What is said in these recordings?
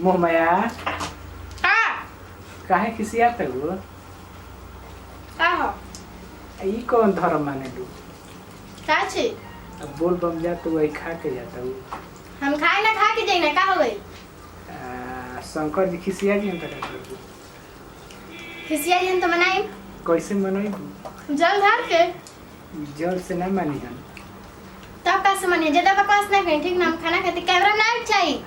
मोह माया का काहे खिसियात हो? का हो ई कौन धर्म माने तू? का छी अब बोल बम जा तो वही खा के जाता हूँ। हम खाए ना खा के जाई ना का हो गई शंकर जी खिसिया जी अंतर कर खिसिया जन तो बनाई कैसे मनोई जल धर के जल से नहीं मानी हम। तब का से मने ज्यादा बकवास ना करी ठीक ना हम खाना खाते कैमरा ना चाहिए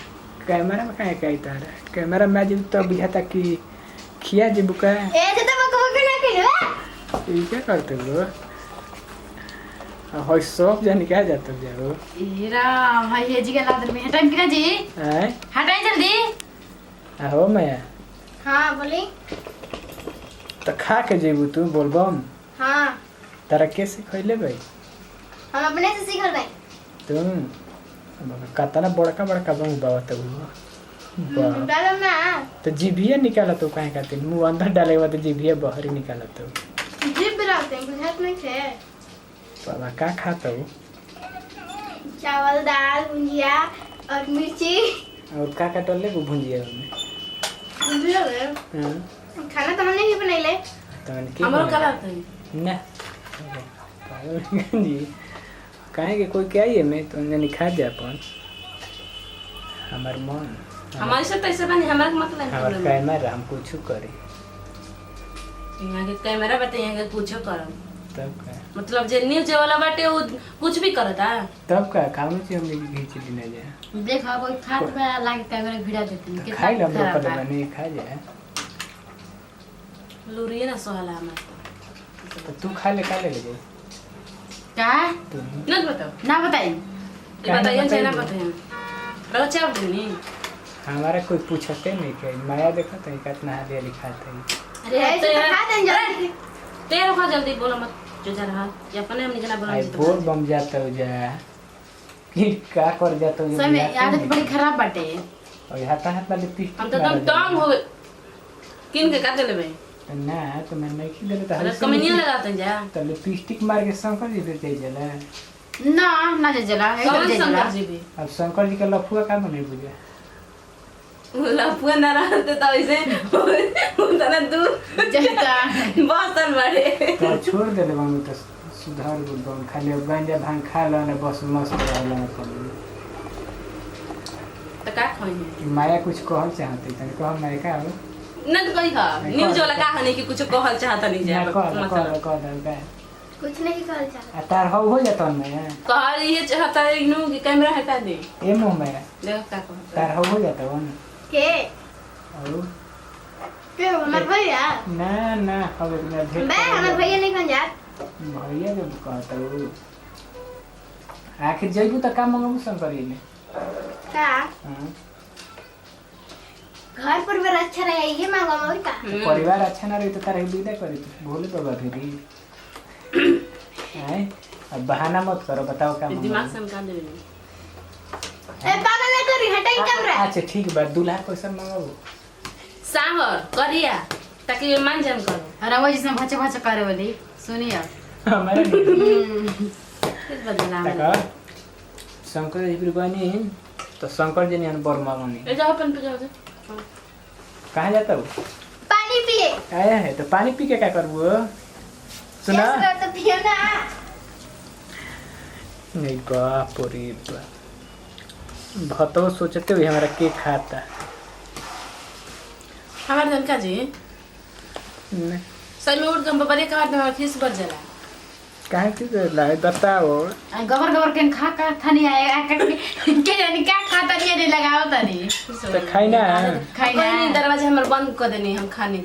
कैमरा में काहे कही तारा कैमरा में जब तो बुझाता कि खिया जी बुका ए ज्यादा बकवास ना करी ये क्या करते हो? होय सब जन क्या जाते हो जाओ एरा भाई हे जी के लादर में हटाई किना जी हैं हटाई जल्दी हो माया हां बोली तो खा के जेबू तू बोल बम हां तारा कैसे खइले भाई हम अपने से सीखल गए तुम कतना बड़का बड़का बम बाबा तो डालो ना तो जीभिया निकाला तो काहे खातिर मुंह अंदर डाले के बाद जीभिया बाहर ही निकाला तो जीभ बनाते हैं बुझात नहीं थे बाबा का खाता हो? चावल दाल भुजिया और मिर्ची और का टोले को भुंजिया में भुजिया में हां खाना तो हमने ही बनैले तो मैंने के हमरो कला है ना पागल जी काहे के कोई क्या है मैं तो नहीं खा दे अपन हमार मन हमारे से तो ऐसे बनी हमारे मतलब हमार कैमरा हम कुछ करे यहाँ के कैमरा बते यहाँ के कुछ करम तब का मतलब जे न्यूज वाला बाटे वो कुछ भी करता तब का खाऊं से हमने घीच दी ना जाए देखा कोई खाट पे लागे कैमरा भिड़ा देते हैं खाई ला हम लोग बने खा जाए लूरिए ना सोहला हमारे तो तू खा ले जाए क्या तू ना बताओ ना बताइए बताइए चाहे ना बताइए रहो चाव देनी हमारा कोई पूछते नहीं कि माया देखा तो कितना हालिया लिखाते हैं अरे ऐसे तो खा दें जल्दी तेरे खा जल्दी बोलो मत जो जा रहा या अपने हमने जना बोला आई बोल बम जाता हो जा कि का कर जाता हो समय आदत बड़ी खराब बाटे और हाथ वाले लिपस्टिक हम तो एकदम तंग हो गए किन के काटे लेबे ना तो मैं नहीं खी देले तो अरे कमीनिया लगाते जा तो लिपस्टिक मार के शंकर जी दे जला ना ना जे जला है कौन जला अब शंकर जी का लफुआ का नहीं बुझे लफुआ ना रहते तो ऐसे उतना दूर जाता बस बड़े तो छोड़ देले बम तो सुधार गुल बम खाली गांजा भांग खा लो ना बस मस्त रहला अपन तो का खोई माया कुछ कहल चाहते तने कह मैं का हो ना तो कोई का न्यूज वाला का हने कि कुछ कहल चाहता नहीं जा मतलब कह कुछ नहीं कहल चाह तार हो जाता मैं कहल ये चाहता है इनु कि कैमरा हटा दे ए मुंह में देखो का कहता तार हो जाता वो के और के हमर भैया ना ना अब इतना भेट बे हमर भैया नहीं खन जात भैया जब कहता हो आखिर जइबू त का मंगबू शंकरी में का हां घर परिवार अच्छा रहे ये मांगो और का तो परिवार अच्छा ना रही तो तारे विदा करी तो भोले बाबा फिरी हैं अब बहाना मत करो बताओ क्या दिमाग से निकाल दे ए पागल नहीं करी हटाई कैमरा अच्छा ठीक बा दूल्हा कैसा मंगाबू सांवर करिया ताकि मान जान करो अरे वो जिसमें भचे भचे करे वाली सुनिए हमारा किस बदला तका शंकर जी फिर बनी तो शंकर जी ने बर मांगनी ए जाओ अपन पे जाओ कहाँ जाता हो पानी पिए आया है तो पानी पी के क्या करबू सुना कैसे तो पिए ना नहीं बाप रे बाप भतो सोचते हुए हमारा के खाता हमार धनका जी नहीं सही में उठ गम बड़े का हमार फीस बढ़ जाला काहे की लाए बताओ गबर गबर के खा का थनी आए के जानी क्या खाता नहीं लगाओ तनी तो खाई ना खाई कोई ना नहीं दरवाजा हमर बंद कर देनी हम खानी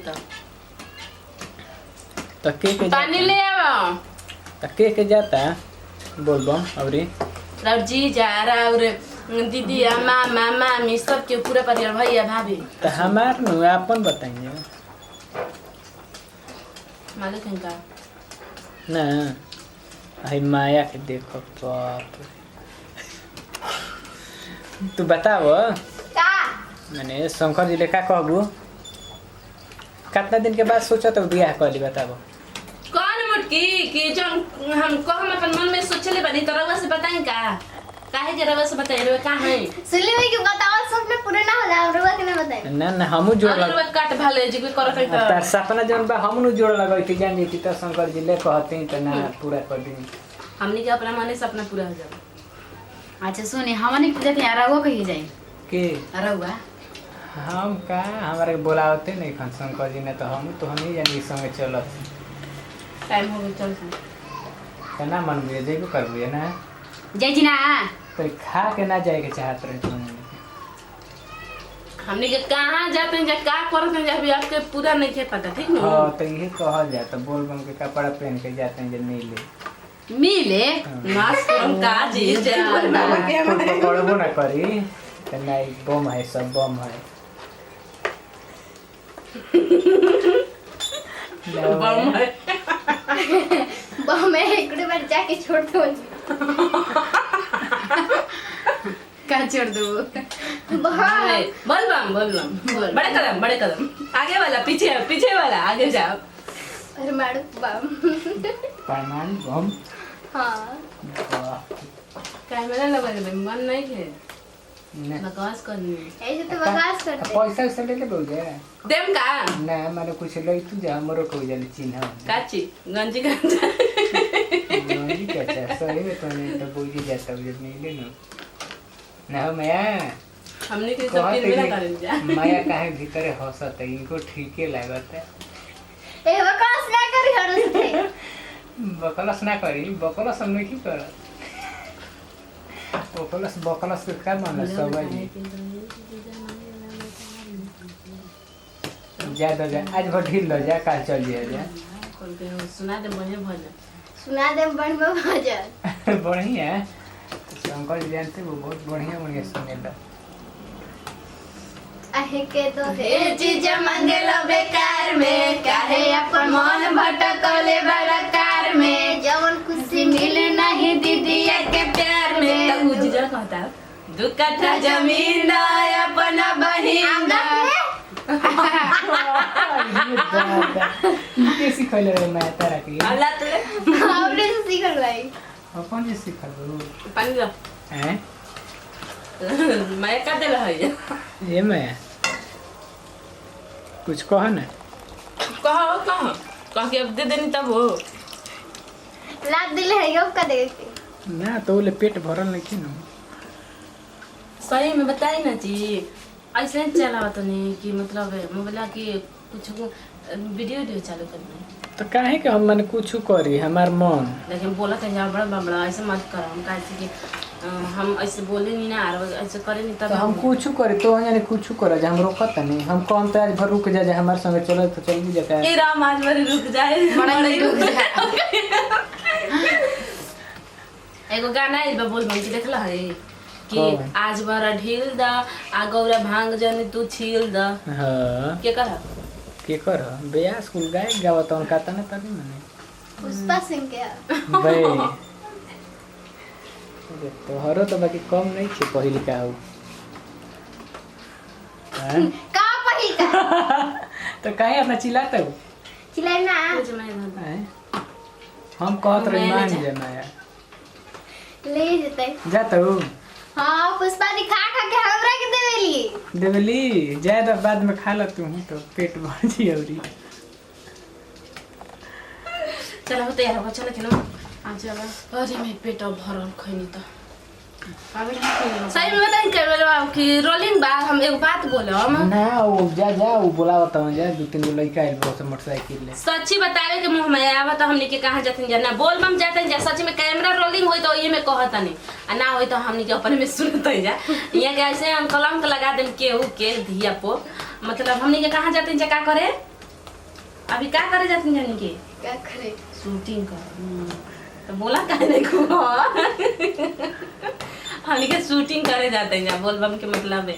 तो के पानी ले आओ तो के जाता बोल बम अबरी और जी जा रहा और दीदी मामा मामी सबके पूरा परिवार भैया भाभी तो हमार नु अपन बताइए मालिक इनका ना आई माया के देखो बाप रे। तू बताओ का मैंने शंकर जी लेखा कहबू कितना दिन के बाद सोचा तो बियाह कर ली बताओ कौन मुटकी कि जो हम अपन मन में सोचले बनी तो रवा से बताई का काहे जे रवा से बताई रे का है सुनली हुई कि बताओ सपने पूरे ना हो जाए रुआ के ना ना ना हमू जोड़ अगर वे काट भाले जी कोई करत है तार त सपना जौन बा हमनु जोड़ लगैती जान जैती त शंकर जी ले कहती त ना पूरा कर दी। हमनी के अपना माने से अपना पूरा हो जाए। अच्छा सुनी हमनी के जति रहुआ कही जाई के रहुआ हम का हमारे बोलावते नहीं खन शंकर जी ने तो हम ही जानी संगे चलत टाइम हो गई चल केना मन में जेबे करबे ना जाई छी ना तो खा के ना जाए के चाहत रहे तुम। हमनी के कहां जाते हैं जा का करत हैं जा अभी आपके पूरा नहीं थे पता ठीक ना। हां तो ये कहल जाए तो बोल बम के कपड़ा पहन के जाते हैं जब मिले मिले नाच करम का जी जा पकड़बो ना करी तो नहीं बम है सब बम है। बम है बम है एकड़े बार जाके छोड़ दो का छोड़ दो बोल बम बड़े कदम आगे वाला पीछे वाला आगे जाओ। अरे मारू बम परमाणु बम हाँ कैमरा लगा दे मन नहीं है ना बकवास करनी ऐसे तो बकवास करते पैसा वैसा ले बोल दे देम का ना माने कुछ ले तू जा हमरो कोई जाने चिन्ह काची गंजी गंजा नहीं क्या सही में तो नहीं तो बोल ही जाता जब मिले ना मैं हमने के सब दिन में कर जा माया काहे भीतर हंसत है इनको ठीके लागत है। ए बकवास ना करी हर से बकलस ना करी बकलस हम नहीं कर बकलस के का मन सब है जा आज भर ढील लो जा काल चल जा सुना दे बढ़िया भजन सुना दे बनबो भजन बढ़िया शंकर जी जानते वो बहुत बढ़िया सुनेला आहे के तो हे चीज मंगेला बेकार में काहे अपन मन भटकले बड़ा कार में जवन खुशी मिले नहीं दीदिया के प्यार में तो उजरा कहता दू कट्ठा जमीन अपना बहिन के सिखैले रे मैं तारा की अल्लाह तू हमने से सीखल भाई अपन जे सिखल पानी लो हैं मैं का देला है ये मैं कुछ कह ना कह के अब दे देनी तब हो लाद दिले है यो का देख ना तो ले पेट भरल नहीं न सही में बताई ना जी ऐसे चलावा तो नहीं कि मतलब मोबाइल की कुछ वीडियो चालू करना तो काहे के हम मन कुछ करी हमार मन लेकिन बोला तो जा बड़ा ऐसे मत करो हम कैसे कि हम ऐसे बोले नहीं ना और ऐसे करे नहीं तब तो हम कुछ करे तो यानी कुछ करे जे हम रोकत नहीं हम कौन तो आज भर रुक जा जे हमार संग चलो तो चल भी जाता है ए राम आज भर रुक जाए बड़ा ही रुक जा एगो गाना है बोल बम देखला है कि कौन? आज बड़ा ढील दा आ गौरा भांग जन तू छील दा हां के करा के कर बेया स्कूल गाय गावत on काता ना तभी मने पुष्पा सिंह के बे तो हरो तो बाकी कम नहीं छे पहिल का हो हैं का पहिल का तो काहे अपना चिल्लाता हो चिल्लाई ना हैं हम कहत रही मैं मान ले जे माया ले जते जाता हो हां पुष्पा दिखा खा के हमरा के देवेली देवली ज्यादा बाद में खा ला तू तो पेट भर जी औरी चलो होते यार चलो खेलो आज अब अरे मैं पेट भरल खैनी तो सही में बताई कि रोलिंग बा हम एक बात बोलम ना वो जा वो बोलावत हूं जा दो तीन गो लड़का आइल बहुत मोटरसाइकिल ले सच्ची बतावे के मुंह में आवा तो हमनी के कहां जाते जाना बोल बम जाते जा सच में कैमरा रोलिंग होई तो ये में कहत नहीं आ ना होई तो हमनी के अपने में सुनत जा यहाँ के ऐसे हम कलंक लगा देम केहू के धिया पो मतलब हमनी के कहां जाते जा का करे अभी का करे जाते जानी के क्या करे शूटिंग कर तो बोला काहे नहीं को हमनी के शूटिंग करे जाते हैं जा बोल बम के मतलब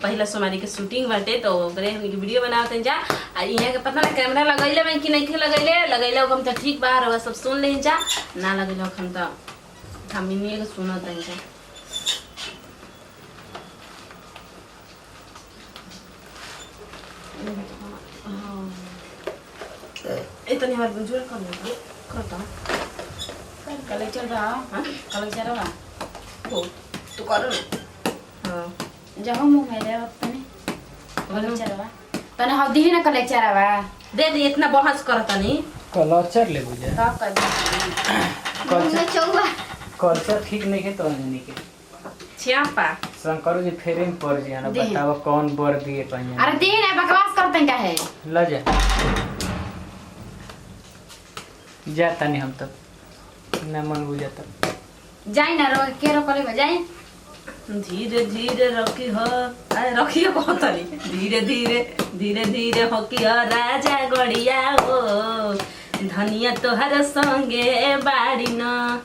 पहला सोमारी के शूटिंग बाटे तो ओकरे हमनी के वीडियो बनावते जा आ इहाँ के पता ना कैमरा लगैले में कि नहीं लगैले हम तो ठीक बा रवा सब सुन ले जा ना लगैले हम तो हमनी के सुनत हैं जा इतनी हमारे मंजूर कर लो करता कल चल रहा हां कल चल रहा हो तो करो ना हां जाओ मुंह मेरे वक्त में कलेक्चरवा तने हम दिही ना कलेक्चरवा दे दी इतना बहस करतनी कल्चर ले बुझे तब कर मुंह चौवा कल्चर ठीक नहीं है तो अंजनी के छियापा शंकर जी फेरे में पड़ जिया ना दे। बताओ कौन बर दिए कहीं अरे दिही ना बकवास करते का है ल जा तनी हम तो ना मन बुझाता जाई ना रो के रो कले जाई धीरे धीरे रखी हो रखियो कहतनी धीरे धीरे धीरे धीरे हकियो राजा गड़िया हो धनिया तोहर संगे बाड़ी न